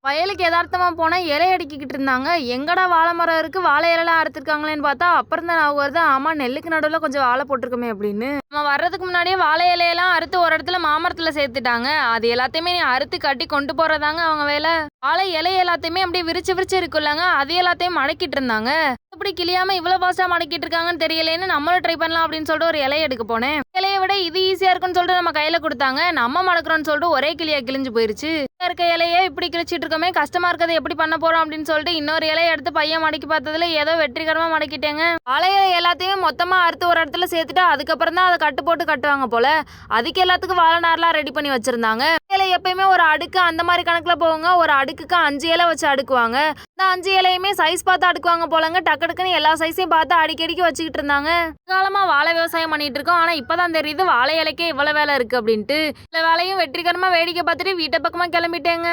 வயலுக்கு எதார்த்தமா போனா இலை அடுக்கிக்கிட்டு இருந்தாங்க. எங்கடா வாழை மரம் இருக்கு, வாழை இலைலாம் அறுத்துருக்காங்களேன்னு பார்த்தா, அப்புறம் தான் ஞாபகம் வருது, ஆமா நெல்லுக்கு நடுவுல கொஞ்சம் வாழை போட்டிருக்கோமே அப்படின்னு. நம்ம வர்றதுக்கு முன்னாடியே வாழை இலையெல்லாம் அறுத்து ஒரு இடத்துல மாமரத்துல சேர்த்துட்டாங்க. அது எல்லாத்தையுமே நீ அறுத்து கட்டி கொண்டு போறதாங்க அவங்க வேலை. வாழை இலை எல்லாத்தையுமே அப்படியே விரிச்சு விரிச்சு இருக்குல்லங்க, அது எல்லாத்தையும் மடக்கிட்டு இருந்தாங்க. இப்படி கிளியாம இவ்வளவு ஃபாஸ்டா மடக்கிட்டு இருக்காங்கன்னு தெரியலேன்னு நம்மளும் ட்ரை பண்ணலாம் அப்படின்னு சொல்லிட்டு ஒரு இலையை எடுக்க போனேன். இலையை விட இது ஈஸியா இருக்குன்னு சொல்லிட்டு நம்ம கையில கொடுத்தாங்க. நம்ம மடக்குறோம்னு சொல்லிட்டு ஒரே கிளியா கிழிஞ்சு போயிருச்சு. இருக்க இலையே இப்படி கிழிச்சிட்டு இருக்கோமே, கஷ்டமா இருக்கிறது எப்படி பண்ண போறோம் அப்படின்னு சொல்லிட்டு இன்னொரு இலையை எடுத்து பையன் மடக்கி பார்த்ததுல ஏதோ வெற்றிகரமா மடக்கிட்டேங்க. வாழை இலை எல்லாத்தையும் மொத்தமா அறுத்து ஒரு இடத்துல சேர்த்துட்டு அதுக்கப்புறம் தான் அதை கட்டு போட்டு கட்டுவாங்க போல. அதுக்கு எல்லாத்துக்கும் வாழை நார்லாம் ரெடி பண்ணி வச்சிருந்தாங்க. இலை எப்பயுமே ஒரு அடுக்கு அந்த மாதிரி கணக்குல போவாங்க. ஒரு அடுக்குக்கு 5 இலை வச்சு அடுக்குவாங்க. இந்த 5 இலையுமே சைஸ் பார்த்து அடுக்குவாங்க போலங்க. டக்கு டக்குன்னு எல்லா சைஸையும் பார்த்து அடிக்கடிக்கு வச்சுக்கிட்டு இருந்தாங்க. காலமா வாழை விவசாயம் பண்ணிட்டு இருக்கோம். ஆனா இப்பதான் தெரியுது வாழை இலைக்கே இவ்வளவு வேலை இருக்கு அப்படின்ட்டு. இந்த வேலையும் வெற்றிகரமா வேடிக்கை பார்த்துட்டு வீட்டை பக்கமா கிளம்பிட்டேங்க.